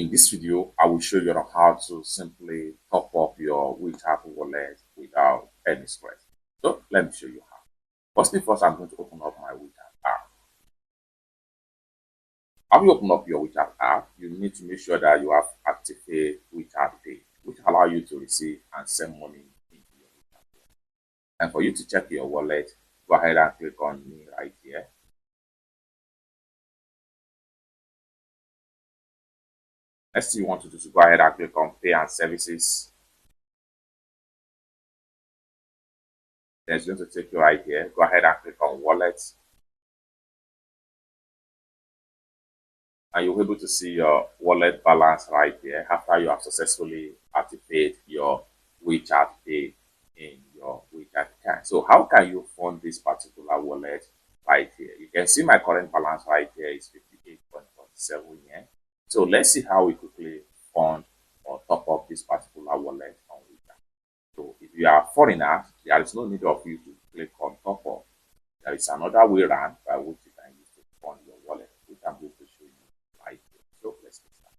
In this video, I will show you on how to simply top up your WeChat wallet without any stress. So let me show you how. First, I'm going to open up my WeChat app. After you open up your WeChat app, you need to make sure that you have activated WeChat Pay, which allow you to receive and send money into your WeChat wallet. And for you to check your wallet, go ahead and click on me right here. Next thing you want to do is go ahead and click on Pay and Services. Then it's going to take you right here. Go ahead and click on Wallet. And you'll be able to see your wallet balance right here after you have successfully activated your WeChat Pay in your WeChat account. So how can you fund this particular wallet right here? You can see my current balance right here is 58.47 yen. So let's see how we quickly fund or top up this particular wallet on WeChat. So if you are a foreigner, there is no need of you to click on top up. There is another way around by which you can use to fund your wallet, which I'm going to show you right here. So let's get started.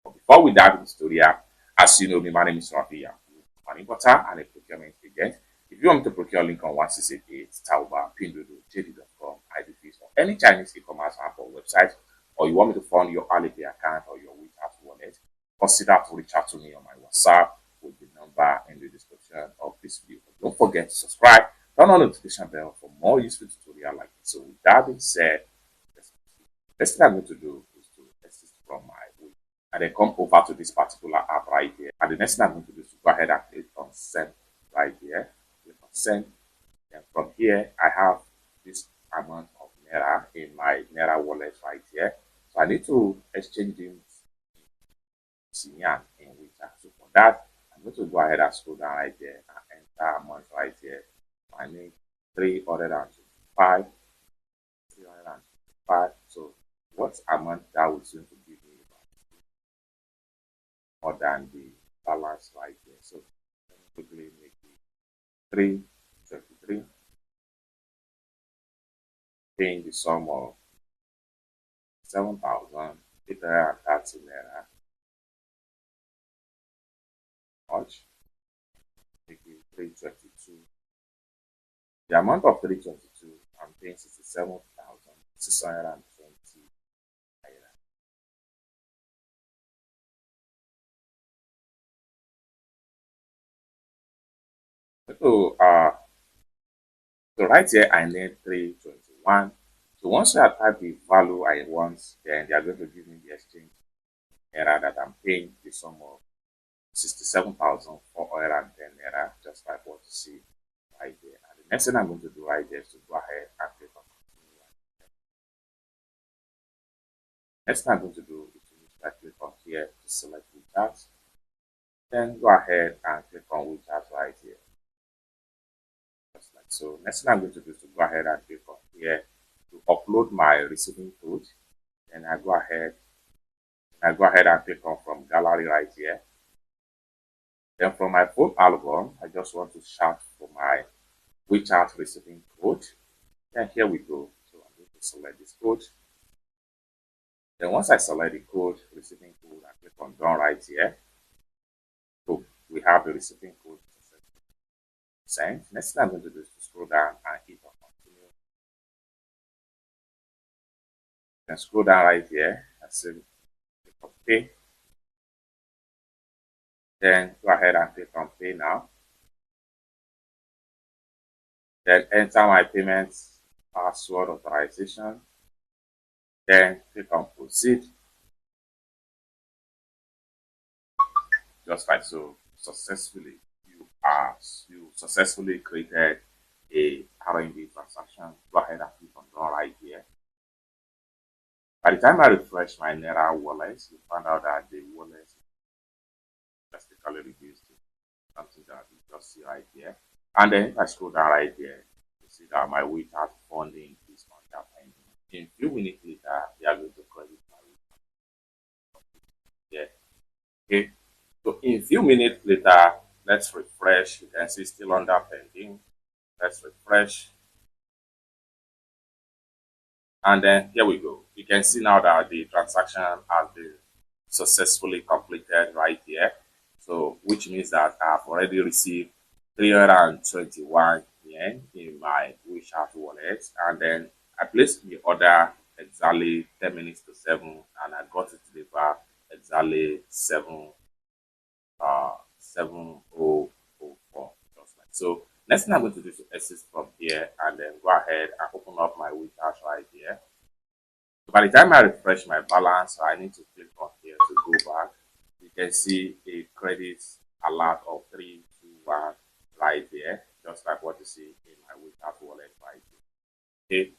But before we dive into the tutorial, as you know me, my name is Rafi. I'm an importer and a procurement agent. If you want me to procure link on 1688, Tauba, Pinduoduo, JD.com, IDFees, or any Chinese e-commerce app or website, or you want me to fund your Alipay account or your WeChat wallet, consider to reach out to me on my WhatsApp with the number in the description of this video. Don't forget to subscribe, turn on the notification bell for more useful tutorials like this. So with that being said, next thing I'm going to do is to exit from my way and then come over to this particular app right here. And the next thing I'm going to do is to go ahead and click on send right here. Click on send. And from here, I have this amount of Naira in my Naira wallet right here. So I need to exchange them in WeChat. So for that, I'm going to go ahead and scroll down right there and enter amount right here. I need 325. 325. So what amount that will soon to give me more than the balance right here. So let me quickly make it 323. Paying the sum of 7,830 Naira. Much. Make it 322. The amount of 322, I'm paying 67,620 Naira. So right here I need 321. So once I type the value I want, then they are going to give me the exchange error that I'm paying the sum of 67,410 Naira, just like what you see right there. And the next thing I'm going to do right there is to go ahead and click on continue. Next thing I'm going to do is to click on here to select WeChat. Then go ahead and click on WeChat right here. Just like so. Next thing I'm going to do is to go ahead and click on here to upload my receiving code. Then I go ahead and click on from gallery right here. Then from my phone album, I just want to search for my WeChat receiving code. Then here we go. So I'm going to select this code. Then once I select the code, receiving code, I click on done right here. So we have the receiving code sent. Next thing I'm going to do is to scroll down and hit on continue. Then scroll down right here and say click on pay. Then go ahead and click on pay now. Then enter my payment password authorization. Then click on proceed. Just like so, you successfully created a RMB transaction. Go ahead and click on done right here. By the time I refresh my Naira wallet, you find out that the wallet is drastically reduced to something that you just see right here. And then if I scroll down right here, you see that my WeChat funding is on that pending. In a few minutes later, they are going to credit my WeChat. Yeah. Okay. So in a few minutes later, let's refresh. You can see still under pending. Let's refresh. And then here we go. You can see now that the transaction has been successfully completed right here. So, which means that I've already received 321 yen in my WeChat wallet, and then I placed the order exactly 10 minutes to 7, and I got it delivered exactly 7:04. Just like so. Next thing I'm going to do is to exit from here and then go ahead and open up my WeChat right here. So by the time I refresh my balance, I need to click on here to go back. You can see a credit alert of 321 right there, just like what you see in my WeChat wallet right here. Okay,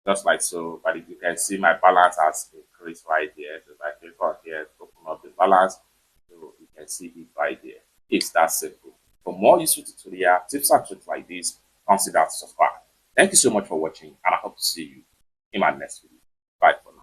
just like so. But you can see my balance has increased right here. So if I click on here to open up the balance, so you can see it right there. It's that simple. For more useful tutorial tips and tricks like this, consider to subscribe. Thank you so much for watching, and I hope to see you in my next video.